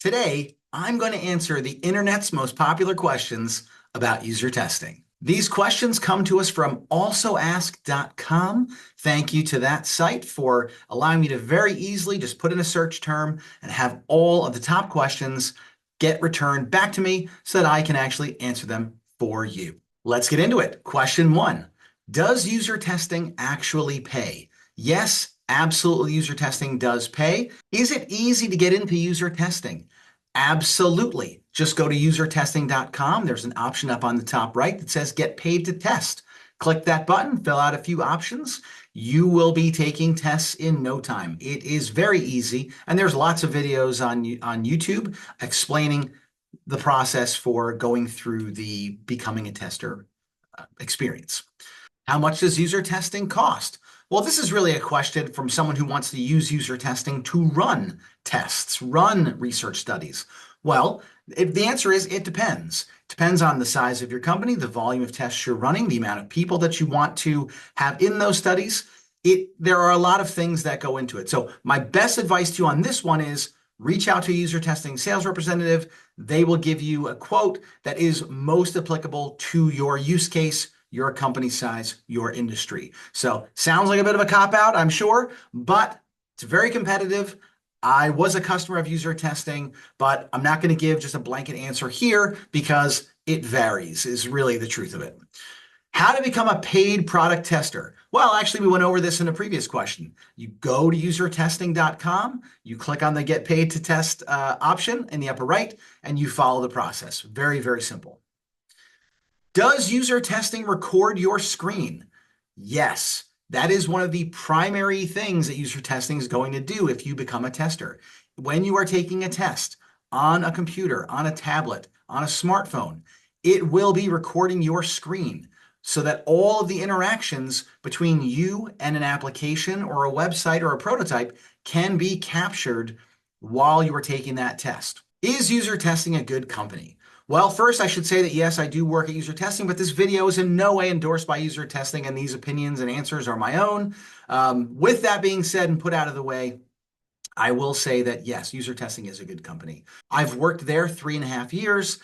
Today, I'm going to answer the internet's most popular questions about user testing. These questions come to us from alsoask.com. Thank you to that site for allowing me to very easily just put in a search term and have all of the top questions get returned back to me so that I can actually answer them for you. Let's get into it. Question 1. Does user testing actually pay? Yes, absolutely, user testing does pay. Is it easy to get into user testing? Absolutely. Just go to usertesting.com. There's an option up on the top right that says Get Paid to Test. Click that button, fill out a few options. You will be taking tests in no time. It is very easy, and there's lots of videos on YouTube explaining the process for going through the becoming a tester experience. How much does user testing cost? Well, this is really a question from someone who wants to use user testing to run tests, run research studies. Well, the answer is it depends. It depends on the size of your company, the volume of tests you're running, the amount of people that you want to have in those studies. There are a lot of things that go into it. So my best advice to you on this one is reach out to a user testing sales representative. They will give you a quote that is most applicable to your use case, your company size, your industry. So sounds like a bit of a cop-out, I'm sure, but it's very competitive. I was a customer of user testing, but I'm not going to give just a blanket answer here because it varies, is really the truth of it. How to become a paid product tester? Well, actually, we went over this in a previous question. You go to usertesting.com, you click on the Get Paid to Test option in the upper right, and you follow the process. Very, very simple. Does user testing record your screen? Yes, that is one of the primary things that user testing is going to do if you become a tester. When you are taking a test on a computer, on a tablet, on a smartphone, it will be recording your screen so that all of the interactions between you and an application or a website or a prototype can be captured while you are taking that test. Is user testing a good company? Well, first, I should say that yes, I do work at user testing, but this video is in no way endorsed by user testing, and these opinions and answers are my own. With that being said and put out of the way, I will say that yes, user testing is a good company. I've worked there 3.5 years.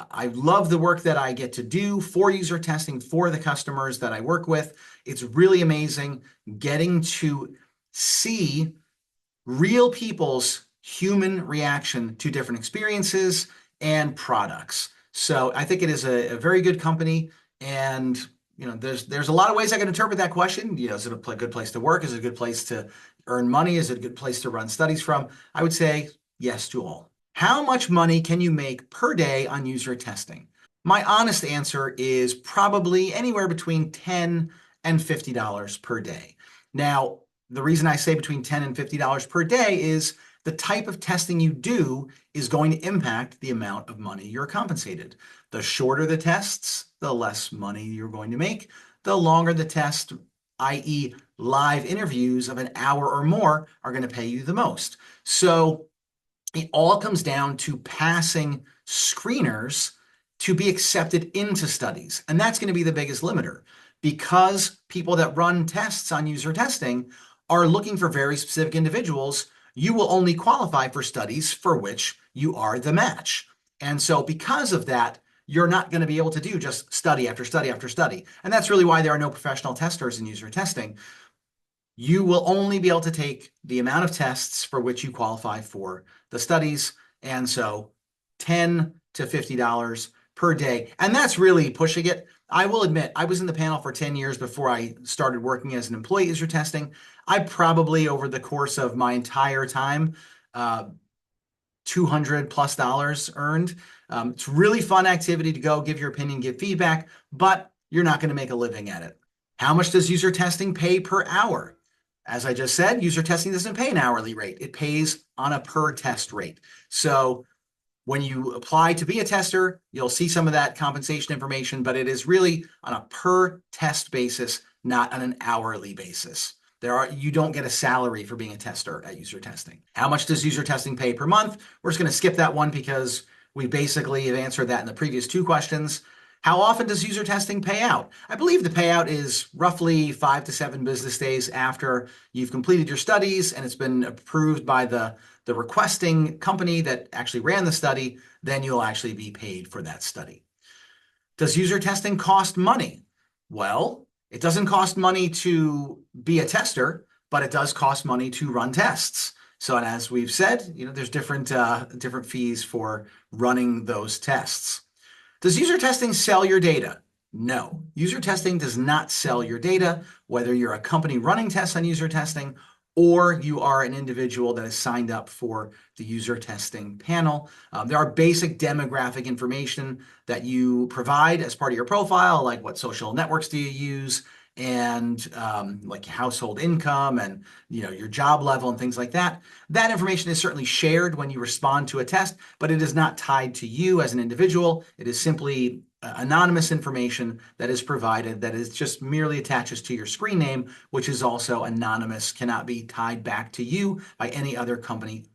I love the work that I get to do for user testing for the customers that I work with. It's really amazing getting to see real people's human reaction to different experiences and products. So I think it is a very good company. And there's a lot of ways I can interpret that question. Is it a good place to work? Is it a good place to earn money? Is it a good place to run studies from? I would say yes to all. How much money can you make per day on user testing? My honest answer is probably anywhere between $10 and $50 per day. Now, the reason I say between $10 and $50 per day is the type of testing you do is going to impact the amount of money you're compensated. The shorter the tests, the less money you're going to make. The longer the test, i.e. live interviews of an hour or more, are going to pay you the most. So it all comes down to passing screeners to be accepted into studies. And that's going to be the biggest limiter because people that run tests on user testing are looking for very specific individuals. You will only qualify for studies for which you are the match. And so because of that, you're not going to be able to do just study after study after study. And that's really why there are no professional testers in user testing. You will only be able to take the amount of tests for which you qualify for the studies. And so $10 to $50 per day. And that's really pushing it. I will admit, I was in the panel for 10 years before I started working as an employee at user testing. I probably, over the course of my entire time, $200+ earned. It's really fun activity to go give your opinion, give feedback, but you're not going to make a living at it. How much does user testing pay per hour? As I just said, user testing doesn't pay an hourly rate. It pays on a per test rate. So when you apply to be a tester, you'll see some of that compensation information, but it is really on a per test basis, not on an hourly basis. You don't get a salary for being a tester at user testing. How much does user testing pay per month? We're just going to skip that one because we basically have answered that in the previous 2 questions. How often does user testing pay out? I believe the payout is roughly 5 to 7 business days after you've completed your studies and it's been approved by the the requesting company that actually ran the study, then you'll actually be paid for that study. Does user testing cost money? Well, it doesn't cost money to be a tester, but it does cost money to run tests. So, and as we've said, there's different fees for running those tests. Does user testing sell your data? No. User testing does not sell your data, whether you're a company running tests on user testing or you are an individual that is signed up for the user testing panel. There are basic demographic information that you provide as part of your profile, like what social networks do you use, and like household income and your job level and things like that. That information is certainly shared when you respond to a test, but it is not tied to you as an individual. It is simply anonymous information that is provided that is just merely attaches to your screen name, which is also anonymous, cannot be tied back to you by any other company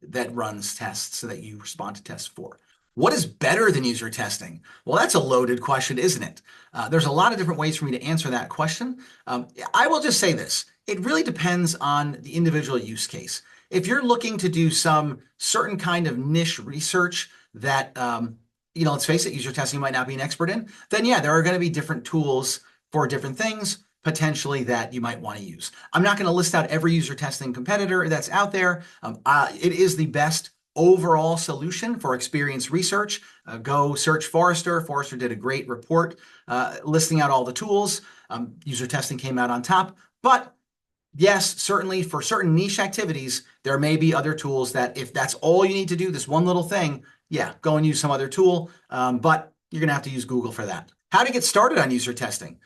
that runs tests so that you respond to tests for. What is better than user testing? Well, that's a loaded question, isn't it? There's a lot of different ways for me to answer that question. I will just say this. It really depends on the individual use case. If you're looking to do some certain kind of niche research that, let's face it, user testing might not be an expert in, then yeah, there are going to be different tools for different things potentially that you might want to use. I'm not going to list out every user testing competitor that's out there. It is the best overall solution for experience research. Go search Forrester. Forrester did a great report listing out all the tools. User testing came out on top. But yes, certainly for certain niche activities, there may be other tools that if that's all you need to do, this one little thing, yeah, go and use some other tool. But you're going to have to use Google for that. How to get started on user testing?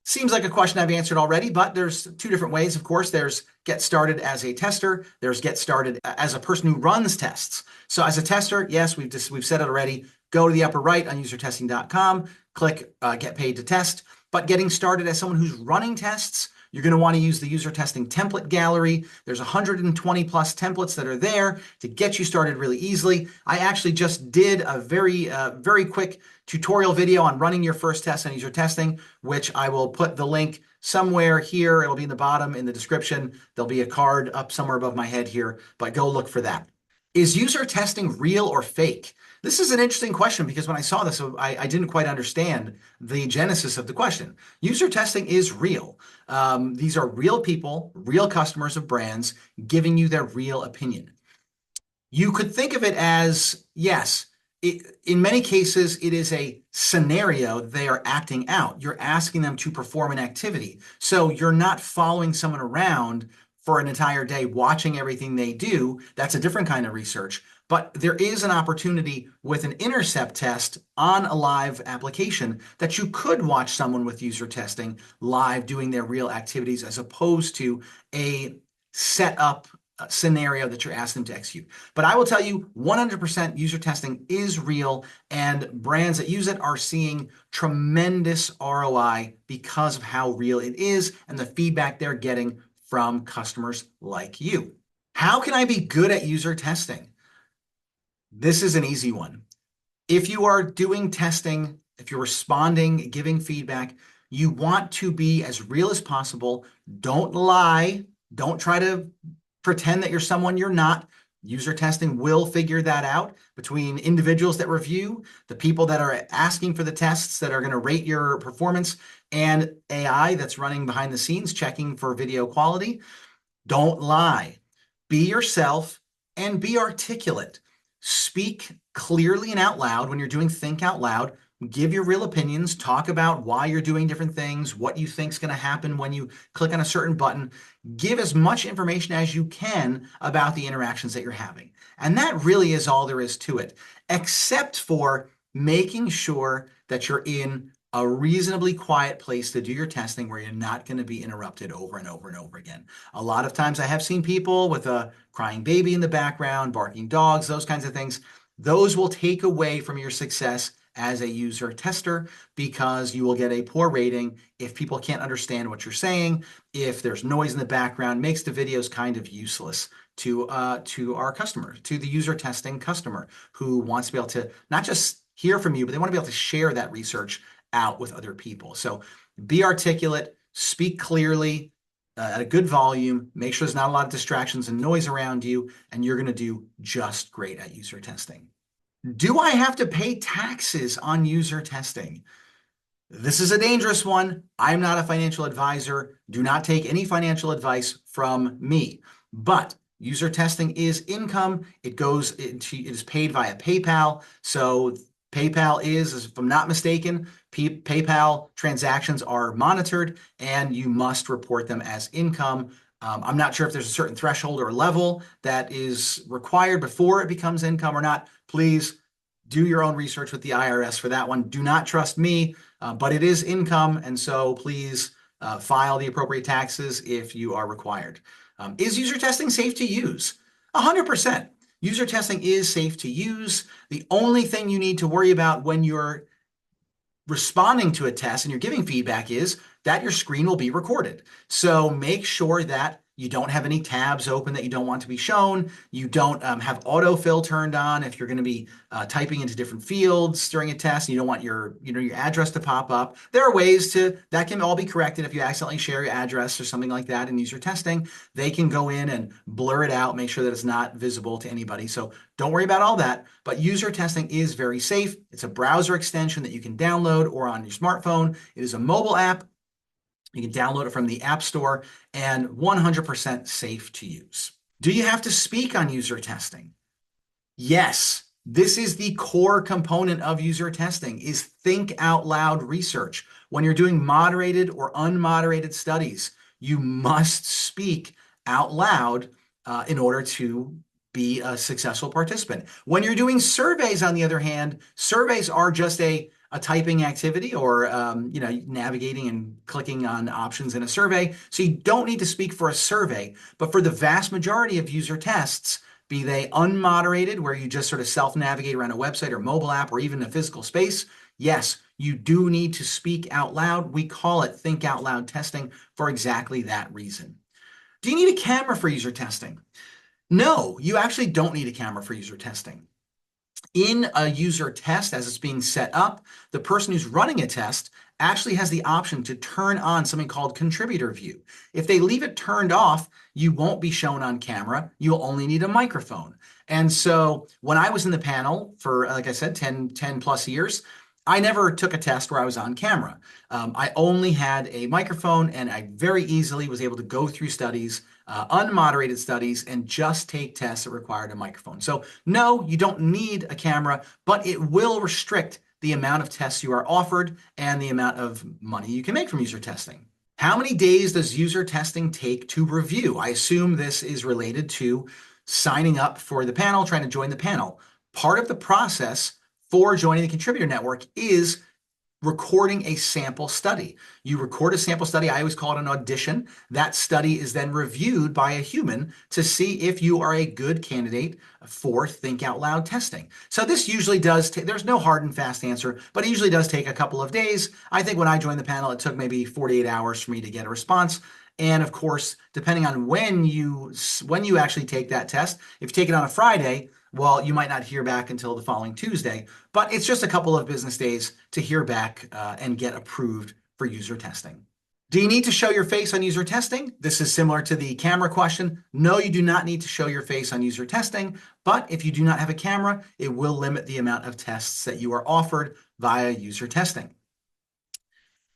Seems like a question I've answered already, but there's two different ways, of course. There's get started as a tester. There's get started as a person who runs tests. So as a tester, yes, we've said it already. Go to the upper right on usertesting.com, click get paid to test. But getting started as someone who's running tests, you're going to want to use the user testing template gallery. There's 120 plus templates that are there to get you started really easily. I actually just did a very quick tutorial video on running your first test on user testing, which I will put the link somewhere here. It'll be in the bottom in the description. There'll be a card up somewhere above my head here, but go look for that. Is user testing real or fake? This is an interesting question because when I saw this, I didn't quite understand the genesis of the question. User testing is real. These are real people, real customers of brands giving you their real opinion. You could think of it as, yes, in many cases, it is a scenario they are acting out. You're asking them to perform an activity. So you're not following someone around for an entire day watching everything they do. That's a different kind of research. But there is an opportunity with an intercept test on a live application that you could watch someone with user testing live doing their real activities as opposed to a set up scenario that you're asking them to execute. But I will tell you 100% user testing is real, and brands that use it are seeing tremendous ROI because of how real it is and the feedback they're getting from customers like you. How can I be good at user testing? This is an easy one. If you are doing testing, if you're responding, giving feedback, you want to be as real as possible. Don't lie. Don't try to pretend that you're someone you're not. User testing will figure that out between individuals that review, the people that are asking for the tests that are going to rate your performance, and AI that's running behind the scenes checking for video quality. Don't lie. Be yourself and be articulate. Speak clearly and out loud when you're doing think out loud. Give your real opinions. Talk about why you're doing different things, what you think is going to happen when you click on a certain button. Give as much information as you can about the interactions that you're having. And that really is all there is to it, except for making sure that you're in a reasonably quiet place to do your testing where you're not going to be interrupted over and over and over again. A lot of times I have seen people with a crying baby in the background, barking dogs, those kinds of things. Those will take away from your success as a user tester because you will get a poor rating if people can't understand what you're saying, if there's noise in the background, makes the videos kind of useless to our customer, to the user testing customer who wants to be able to not just hear from you, but they want to be able to share that research out with other people. So be articulate, speak clearly, at a good volume, make sure there's not a lot of distractions and noise around you, and you're going to do just great at user testing. Do I have to pay taxes on user testing? This is a dangerous one. I'm not a financial advisor. Do not take any financial advice from me. But user testing is income. It is paid via PayPal. So PayPal is, if I'm not mistaken, PayPal transactions are monitored and you must report them as income. I'm not sure if there's a certain threshold or level that is required before it becomes income or not. Please do your own research with the IRS for that one. Do not trust me, but it is income, and so please file the appropriate taxes if you are required. Is user testing safe to use? 100%. User testing is safe to use. The only thing you need to worry about when you're responding to a test and you're giving feedback is that your screen will be recorded. So make sure that you don't have any tabs open that you don't want to be shown. You don't have autofill turned on if you're going to be typing into different fields during a test. And you don't want your address to pop up. There are ways that can all be corrected if you accidentally share your address or something like that in user testing. They can go in and blur it out, make sure that it's not visible to anybody. So don't worry about all that. But user testing is very safe. It's a browser extension that you can download or on your smartphone. It is a mobile app. You can download it from the App Store and 100% safe to use. Do you have to speak on user testing? Yes, this is the core component of user testing is think out loud research. When you're doing moderated or unmoderated studies, you must speak out loud in order to be a successful participant. When you're doing surveys, on the other hand, surveys are just a typing activity or navigating and clicking on options in a survey. So you don't need to speak for a survey, but for the vast majority of user tests, be they unmoderated, where you just sort of self-navigate around a website or mobile app or even a physical space, yes, you do need to speak out loud. We call it think out loud testing for exactly that reason. Do you need a camera for user testing? No, you actually don't need a camera for user testing. In a user test, as it's being set up, the person who's running a test actually has the option to turn on something called contributor view. If they leave it turned off, you won't be shown on camera. You'll only need a microphone. And so when I was in the panel for, like I said, 10 plus years, I never took a test where I was on camera. I only had a microphone, and I very easily was able to go through studies, unmoderated studies, and just take tests that required a microphone. So no, you don't need a camera, but it will restrict the amount of tests you are offered and the amount of money you can make from user testing. How many days does user testing take to review? I assume this is related to signing up for the panel, trying to join the panel. Part of the process for joining the contributor network is recording a sample study. You record a sample study. I always call it an audition. That study is then reviewed by a human to see if you are a good candidate for think out loud testing. So this usually does, there's no hard and fast answer, but it usually does take a couple of days. I think when I joined the panel, it took maybe 48 hours for me to get a response. And of course, depending on when you actually take that test, if you take it on a Friday, well, you might not hear back until the following Tuesday, but it's just a couple of business days to hear back and get approved for user testing. Do you need to show your face on user testing? This is similar to the camera question. No, you do not need to show your face on user testing, but if you do not have a camera, it will limit the amount of tests that you are offered via user testing.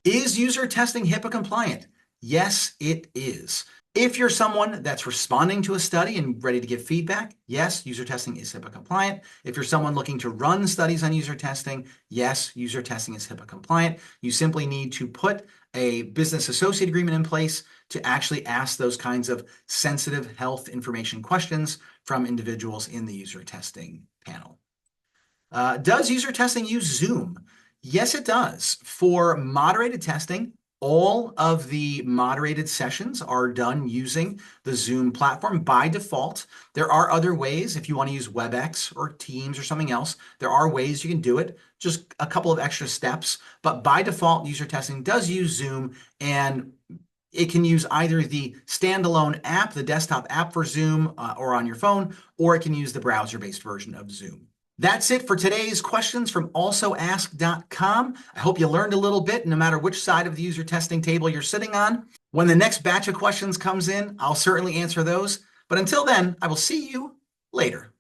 Is user testing HIPAA compliant? Yes, it is. If you're someone that's responding to a study and ready to give feedback, yes, user testing is HIPAA compliant. If you're someone looking to run studies on user testing, yes, user testing is HIPAA compliant. You simply need to put a business associate agreement in place to actually ask those kinds of sensitive health information questions from individuals in the user testing panel. Does user testing use Zoom? Yes, it does. For moderated testing, all of the moderated sessions are done using the Zoom platform by default. There are other ways if you want to use WebEx or Teams or something else. There are ways you can do it, just a couple of extra steps. But by default, user testing does use Zoom, and it can use either the standalone app, the desktop app for Zoom, or on your phone, or it can use the browser-based version of Zoom. That's it for today's questions from alsoask.com. I hope you learned a little bit, no matter which side of the user testing table you're sitting on. When the next batch of questions comes in, I'll certainly answer those. But until then, I will see you later.